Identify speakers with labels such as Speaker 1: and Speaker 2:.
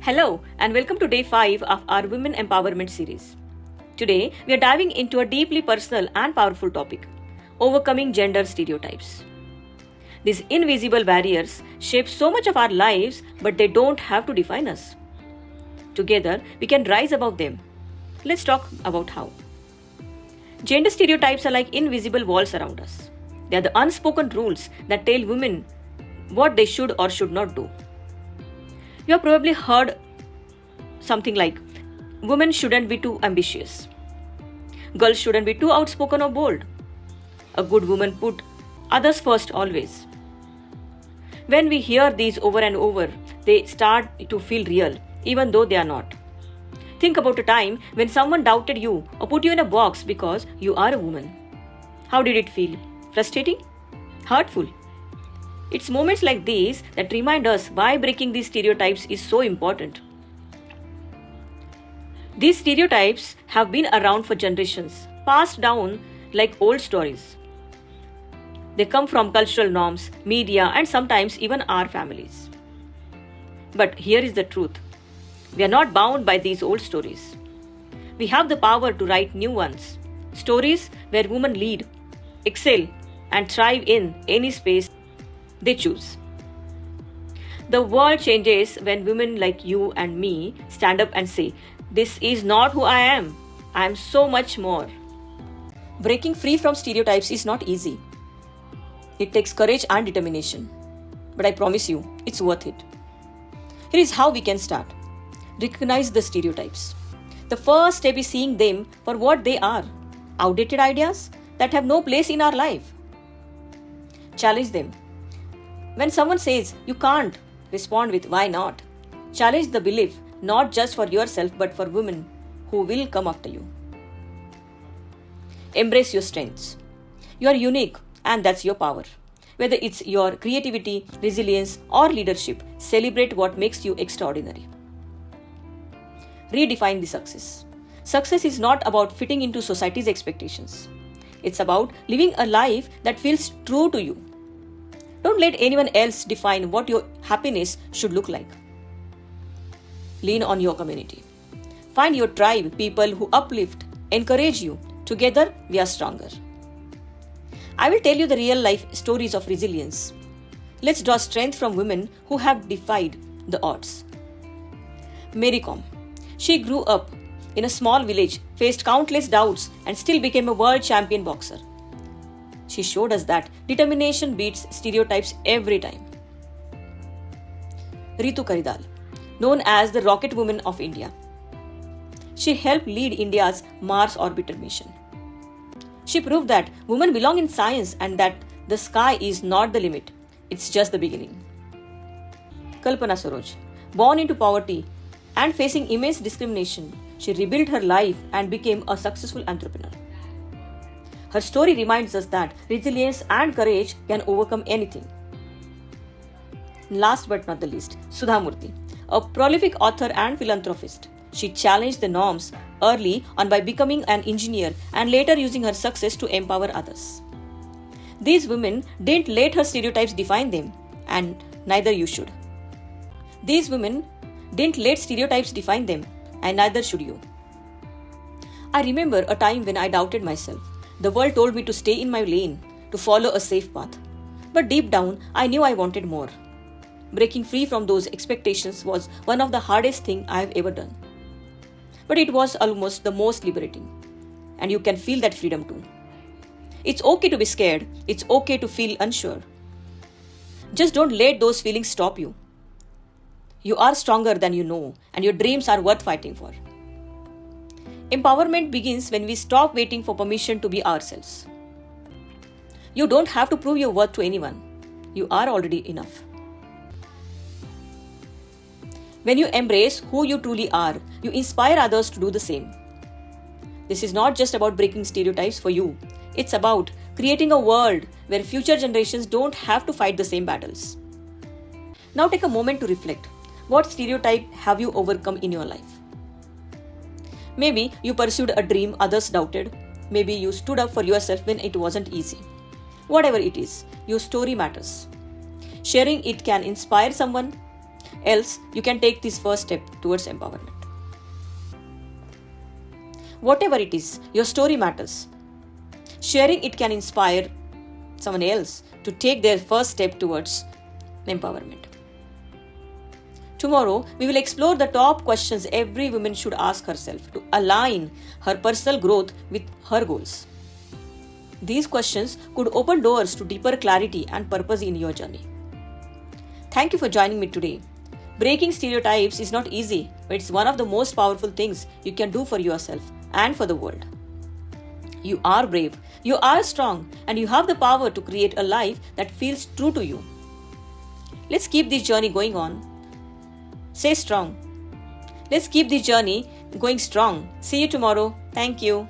Speaker 1: Hello, and welcome to day 5 of our Women Empowerment series. Today, we are diving into a deeply personal and powerful topic: overcoming gender stereotypes. These invisible barriers shape so much of our lives, but they don't have to define us. Together, we can rise above them. Let's talk about how. Gender stereotypes are like invisible walls around us. They are the unspoken rules that tell women what they should or should not do. You have probably heard something like, women shouldn't be too ambitious. Girls shouldn't be too outspoken or bold. A good woman put others first always. When we hear these over and over, they start to feel real, even though they are not. Think about a time when someone doubted you or put you in a box because you are a woman. How did it feel? Frustrating? Hurtful? It's moments like these that remind us why breaking these stereotypes is so important. These stereotypes have been around for generations, passed down like old stories. They come from cultural norms, media, and sometimes even our families. But here is the truth. We are not bound by these old stories. We have the power to write new ones. Stories where women lead, excel, and thrive in any space they choose. The world changes when women like you and me stand up and say, "This is not who I am. I am so much more." Breaking free from stereotypes is not easy. It takes courage and determination. But I promise you, it's worth it. Here is how we can start. Recognize the stereotypes. The first step is seeing them for what they are: outdated ideas that have no place in our life. Challenge them. When someone says, "You can't," respond with, "Why not?" Challenge the belief, not just for yourself but for women who will come after you. Embrace your strengths. You are unique, and that's your power. Whether it's your creativity, resilience, or leadership, celebrate what makes you extraordinary. Redefine the success. Success is not about fitting into society's expectations. It's about living a life that feels true to you. Don't let anyone else define what your happiness should look like. Lean on your community. Find your tribe, people who uplift, encourage you. Together, we are stronger. I will tell you the real life stories of resilience. Let's draw strength from women who have defied the odds. Mary Kom. She grew up in a small village, faced countless doubts, and still became a world champion boxer. She showed us that determination beats stereotypes every time. Ritu Karidhal, known as the Rocket Woman of India. She helped lead India's Mars orbiter mission. She proved that women belong in science and that the sky is not the limit, it's just the beginning. Kalpana Saroj, born into poverty and facing immense discrimination, she rebuilt her life and became a successful entrepreneur. Her story reminds us that resilience and courage can overcome anything. Last but not the least, Sudha Murthy, a prolific author and philanthropist. She challenged the norms early on by becoming an engineer and later using her success to empower others. These women didn't let her stereotypes define them, and neither you should. These women didn't let stereotypes define them, and neither should you. I remember a time when I doubted myself. The world told me to stay in my lane, to follow a safe path. But deep down, I knew I wanted more. Breaking free from those expectations was one of the hardest things I have ever done. But it was almost the most liberating. And you can feel that freedom too. It's okay to be scared. It's okay to feel unsure. Just don't let those feelings stop you. You are stronger than you know, and your dreams are worth fighting for. Empowerment begins when we stop waiting for permission to be ourselves. You don't have to prove your worth to anyone. You are already enough. When you embrace who you truly are, you inspire others to do the same. This is not just about breaking stereotypes for you. It's about creating a world where future generations don't have to fight the same battles. Now take a moment to reflect. What stereotype have you overcome in your life? Maybe you pursued a dream others doubted. Maybe you stood up for yourself when it wasn't easy. Whatever it is, your story matters. Sharing it can inspire someone. else you can take this first step towards empowerment. Whatever it is, your story matters. Sharing it can inspire someone else to take their first step towards empowerment. Tomorrow, we will explore the top questions every woman should ask herself to align her personal growth with her goals. These questions could open doors to deeper clarity and purpose in your journey. Thank you for joining me today. Breaking stereotypes is not easy, but it's one of the most powerful things you can do for yourself and for the world. You are brave, you are strong, and you have the power to create a life that feels true to you. Let's keep this journey going on. Stay strong. Let's keep this journey going strong. See you tomorrow. Thank you.